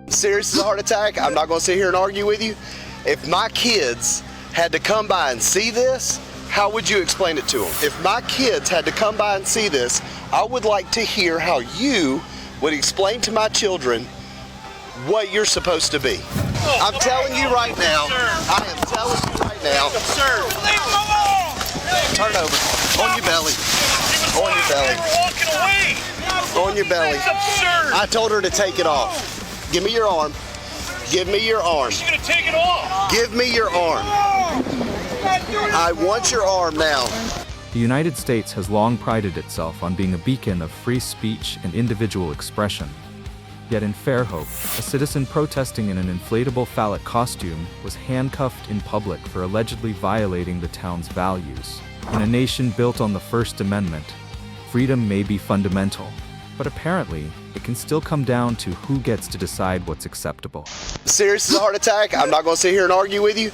Serious as a heart attack. I'm not going to sit here and argue with you. If my kids had to come by and see this, how would you explain it to them? If my kids had to come by and see this, I would like to hear how you would explain to my children what you're supposed to be. I'm telling you right now, I am telling you right now. Turn over. On your belly. On your belly. On your belly. I told her to take it off. Give me your arm. Give me your arm. She's gonna take it off. Give me your arm. I want your arm now. The United States has long prided itself on being a beacon of free speech and individual expression. Yet in Fairhope, a citizen protesting in an inflatable phallic costume was handcuffed in public for allegedly violating the town's values. In a nation built on the First Amendment, freedom may be fundamental, but apparently, it can still come down to who gets to decide what's acceptable. Serious as a heart attack. I'm not going to sit here and argue with you.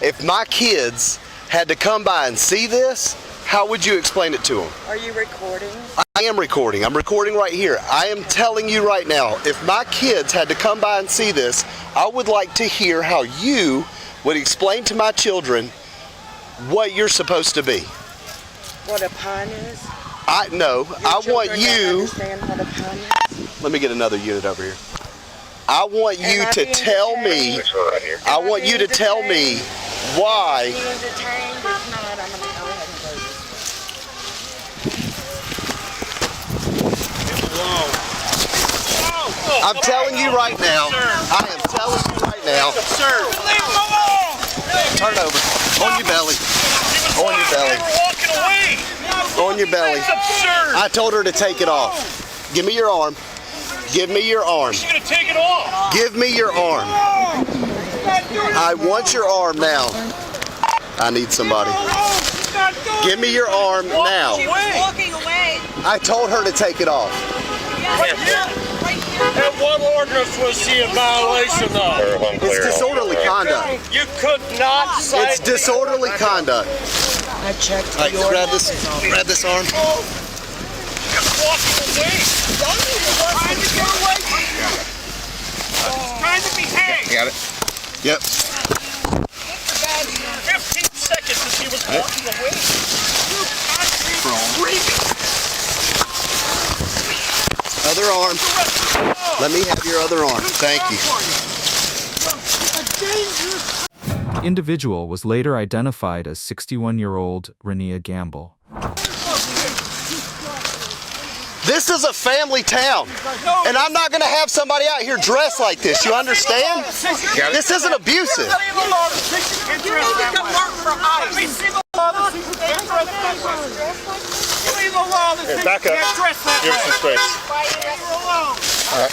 If my kids had to come by and see this, how would you explain it to them? Are you recording? I am recording. I'm recording right here. I am telling you right now, if my kids had to come by and see this, I would like to hear how you would explain to my children what you're supposed to be. What a pun is? I want you. Understand what a pun is? Let me get another unit over here. I want you to tell me. I want you to tell me why. Being detained? If not, I'm going to go ahead and go this way. I'm telling you right now. I am telling you right now. Sir, leave him alone. Turn over. On your belly. On your belly. Walking away. On your belly. That's absurd. I told her to take it off. Give me your arm. Give me your arm. She's gonna take it off. Give me your arm. I want your arm now. I need somebody. Give me your arm now. She was walking away. I told her to take it off. Right here. And what ordinance was she in violation of? It's disorderly conduct. You could not cite. It's disorderly conduct. I checked. All right, grab this arm. Walking away. Trying to get away. Trying to behave. Got it. Yep. 15 seconds as he was walking away. Other arm. Let me have your other arm. Thank you. The individual was later identified as 61-year-old Renea Gamble. This is a family town, and I'm not going to have somebody out here dressed like this. You understand? This isn't abusive. You need to come work for us. Here, back up. Here's some space. All right.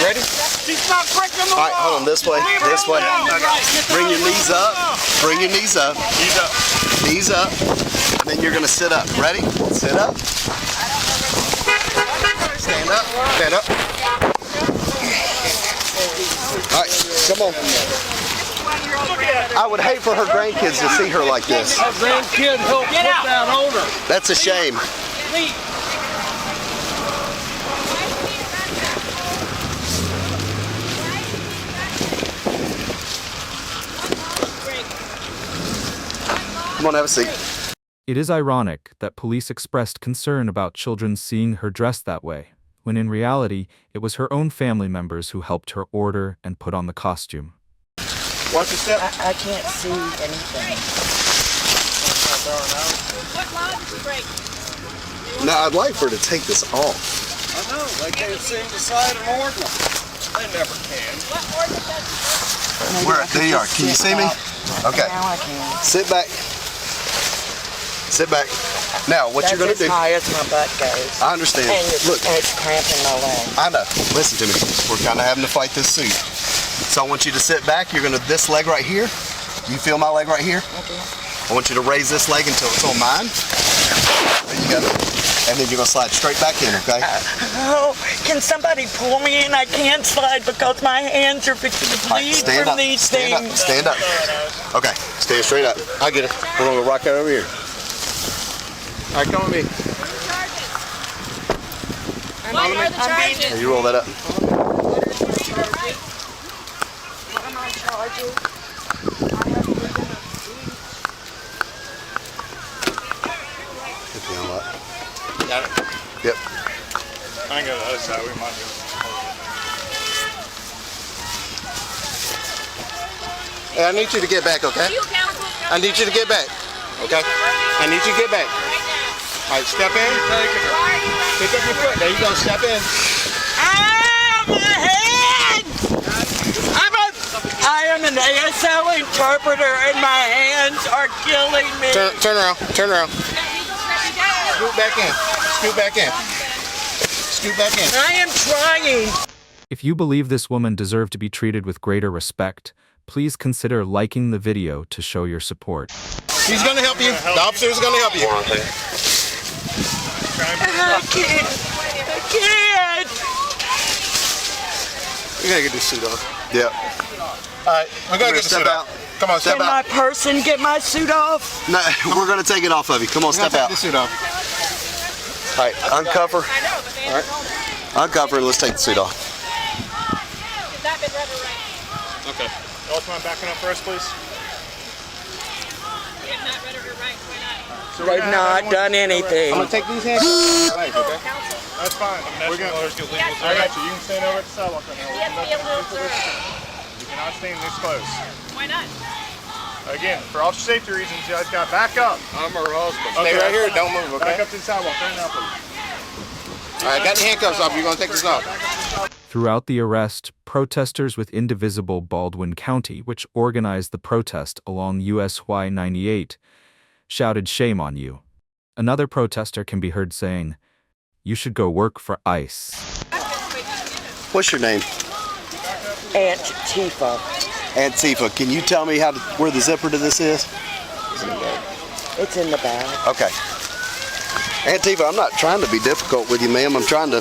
Ready? She's not breaking the All right, hold on. This way. This way. Bring your knees up. Bring your knees up. Knees up. Knees up. And then you're going to sit up. Ready? Sit up. Stand up. Stand up. All right, come on. I would hate for her grandkids to see her like this. Her grandkid helped put that on her. That's a shame. Come on, have a seat. It is ironic that police expressed concern about children seeing her dressed that way, when in reality, it was her own family members who helped her order and put on the costume. Watch your step. I can't see anything. Now, I'd like for her to take this off. I know, they can't seem to cite an ordinance. They never can. Where? There you are. Can you see me? Okay. Now I can. Sit back. Sit back. Now, what you're going to do... That's as high as my butt goes. I understand. Look. And it's cramping my leg. I know. Listen to me. We're kind of having to fight this suit. So I want you to sit back. You're going to... This leg right here. You feel my leg right here? Okay. I want you to raise this leg until it's on mine. There you go. And then you're going to slide straight back in, okay? Oh, can somebody pull me in? I can't slide because my hands are fixing to bleed from these things. Stand up. Okay. Stand straight up. I get it. We're going to go rock out over here. All right, come with me. What are the charges? You roll that up. charges. Got it? Yep. I can go to the other side. We might do it. Hey, I need you to get back, okay? I need you to get back, okay? I need you to get back. All right, step in. Pick up your foot. There you go. Step in. Ah, my hand! I am an ASL interpreter and my hands are killing me. Turn around. Turn around. Scoot back in. Scoot back in. Scoot back in. I am trying. If you believe this woman deserved to be treated with greater respect, please consider liking the video to show your support. He's going to help you. The officer is going to help you. I can't. We got to get this suit off. Yep. All right, we're going to get the suit out. off. Come on, step Can out. my person get my suit off? No, we're going to take it off of you. Come on, step Take out. the suit off. All right, uncover. All right. Uncover and let's take the suit off. Okay. Y'all mind backing up first, please? They've not done anything. I'm going to take these hands off. Right, okay? That's fine. We're going to get legal. I got you. You can stand over at the sidewalk right now. You cannot stand this close. Why not? Again, for officer safety reasons, you guys got to back up. I'm her husband. Stay right here. Don't move, okay? Back up to the sidewalk right now, please. All right, got the handcuffs off. You're going to take this off. Throughout the arrest, protesters with Indivisible Baldwin County, which organized the protest along US Y-98, shouted "Shame on you." Another protester can be heard saying, "You should go work for ICE." What's your name? Aunt Tifa. Aunt Tifa, can you tell me where the zipper to this is? It's in the bag. Okay. Aunt Tifa, I'm not trying to be difficult with you, ma'am. I'm trying to...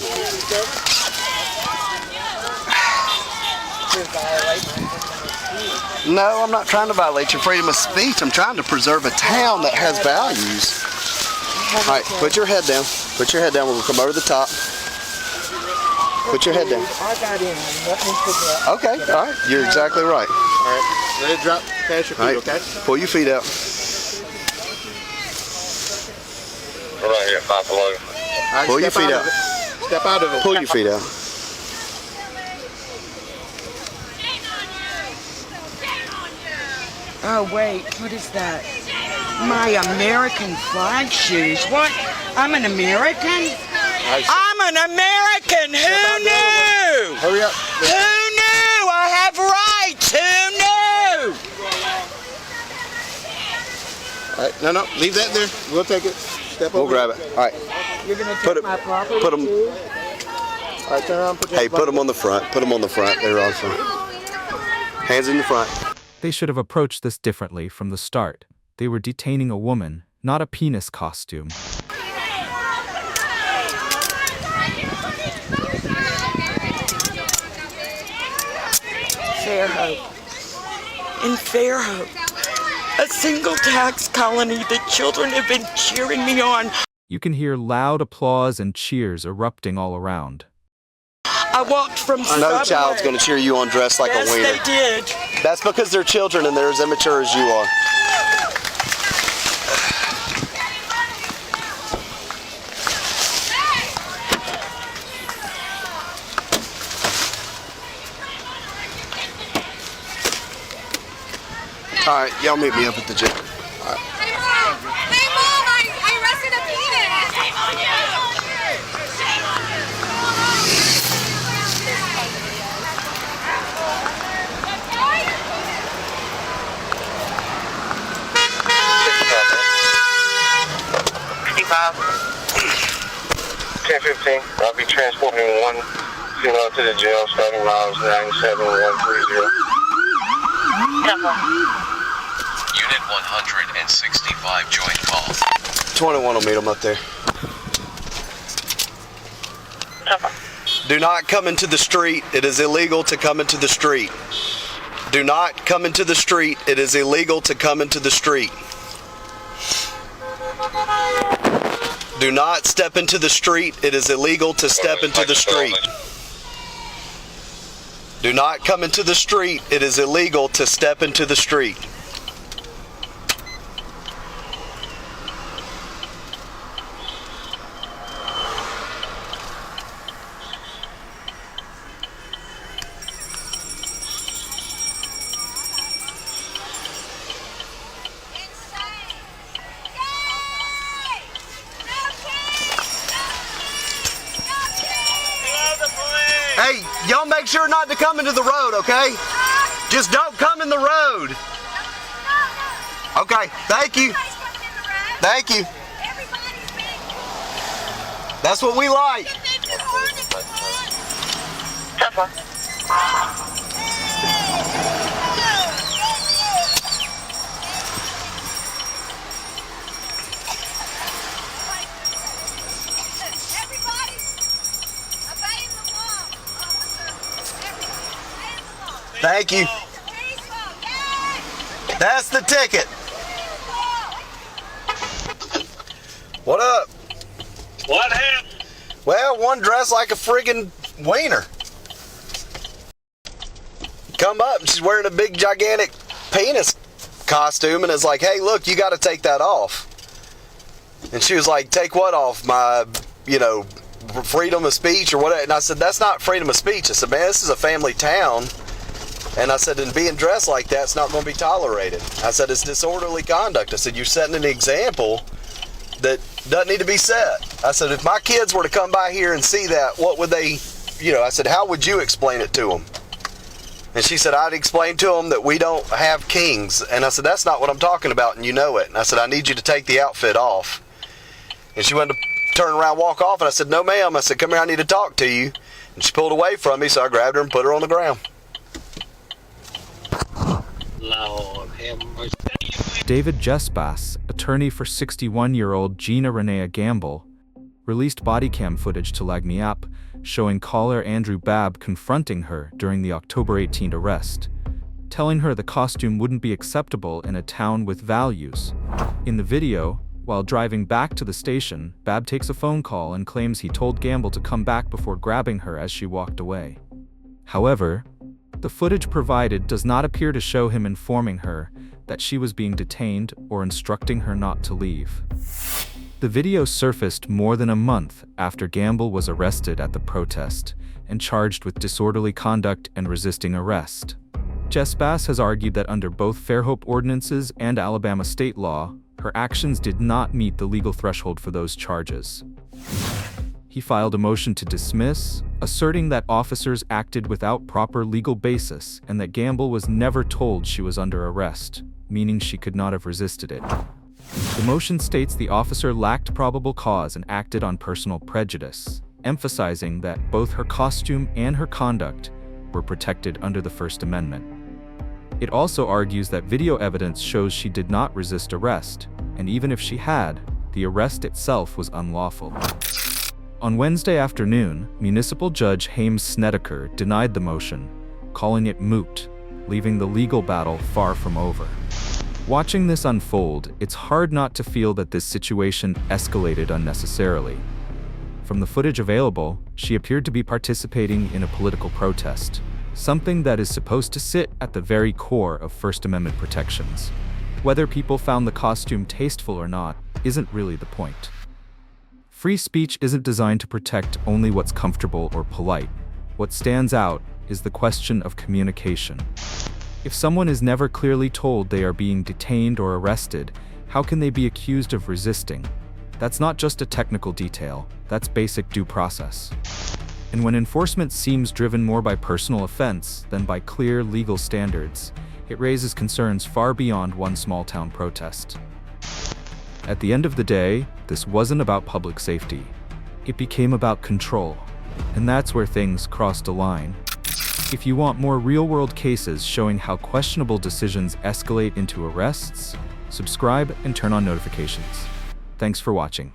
No, I'm not trying to violate your freedom of speech. I'm trying to preserve a town that has values. All right, put your head down. Put your head down. We'll come over the top. Put your head down. I got in. Let me forget. Okay, all right. You're exactly right. All right, let it drop past your feet, All right, okay? pull your feet out. Right here, 5 below. All right, Pull your step feet out out. of it. Step out of it. Pull your feet out. Oh, wait. What is that? My American flag shoes. What? I'm an American? I'm an American. Who knew? Hurry up. Who knew? I have rights. Who knew? All right, no, leave that there. We'll take it. Step We'll over. grab it. All right. You're going to Put take it- my property put 'em- too? All right, turn around. Put your Hey, put them on the front. Put them on the front. They're on front. Hands in the front. They should have approached this differently from the start. They were detaining a woman, not a penis costume. Fairhope. In Fairhope. A single tax colony that children have been cheering me on. You can hear loud applause and cheers erupting all around. I walked from Subway. No child's going to cheer you on dressed like Yes, a wiener. they did. That's because they're children and they're as immature as you are. All right, y'all meet me up at the gym. Hey, Mom, I arrested a penis. Shame on you. Shame on you. I'll be transporting one female to the jail, starting miles 97130. Unit 165 joint call. 21 will meet them up there. Do not come into the street. It is illegal to come into the street. Do not come into the street. It is illegal to come into the street. Do not step into the street. It is illegal to step into the street. Do not come into the street. It is illegal to step into the street. Hey, y'all make sure not to come into the road, okay? Just don't come in the road. Okay, thank you. Thank you. That's what we like. Thank you. That's the ticket. What up? What happened? Well, one dressed like a friggin' wiener. Come up, and she's wearing a big gigantic penis costume, and it's like, hey, look, you got to take that off. And she was like, take what off? My, freedom of speech or whatever. And I said, that's not freedom of speech. I said, man, this is a family town. And I said, and being dressed like that's not going to be tolerated. I said, it's disorderly conduct. I said, you're setting an example that doesn't need to be set. I said, if my kids were to come by here and see that, what would they, I said, how would you explain it to them? And she said, I'd explain to them that we don't have kings. And I said, that's not what I'm talking about, and you know it. And I said, I need you to take the outfit off. And she went to turn around, walk off, and I said, no, ma'am. I said, come here, I need to talk to you. And she pulled away from me, so I grabbed her and put her on the ground. Lord have mercy. David Jesbass, attorney for 61-year-old Gina Renea Gamble, released bodycam footage to Lagniappe showing caller Andrew Babb confronting her during the October 18 arrest, telling her the costume wouldn't be acceptable in a town with values. In the video, while driving back to the station, Babb takes a phone call and claims he told Gamble to come back before grabbing her as she walked away. However, the footage provided does not appear to show him informing her that she was being detained or instructing her not to leave. The video surfaced more than a month after Gamble was arrested at the protest and charged with disorderly conduct and resisting arrest. Jesbass has argued that under both Fairhope ordinances and Alabama state law, her actions did not meet the legal threshold for those charges. He filed a motion to dismiss, asserting that officers acted without proper legal basis and that Gamble was never told she was under arrest, meaning she could not have resisted it. The motion states the officer lacked probable cause and acted on personal prejudice, emphasizing that both her costume and her conduct were protected under the First Amendment. It also argues that video evidence shows she did not resist arrest, and even if she had, the arrest itself was unlawful. On Wednesday afternoon, Municipal Judge Hames Snedeker denied the motion, calling it moot, leaving the legal battle far from over. Watching this unfold, it's hard not to feel that this situation escalated unnecessarily. From the footage available, she appeared to be participating in a political protest, something that is supposed to sit at the very core of First Amendment protections. Whether people found the costume tasteful or not isn't really the point. Free speech isn't designed to protect only what's comfortable or polite. What stands out is the question of communication. If someone is never clearly told they are being detained or arrested, how can they be accused of resisting? That's not just a technical detail, that's basic due process. And when enforcement seems driven more by personal offense than by clear legal standards, it raises concerns far beyond one small-town protest. At the end of the day, this wasn't about public safety. It became about control, and that's where things crossed a line. If you want more real-world cases showing how questionable decisions escalate into arrests, subscribe and turn on notifications. Thanks for watching.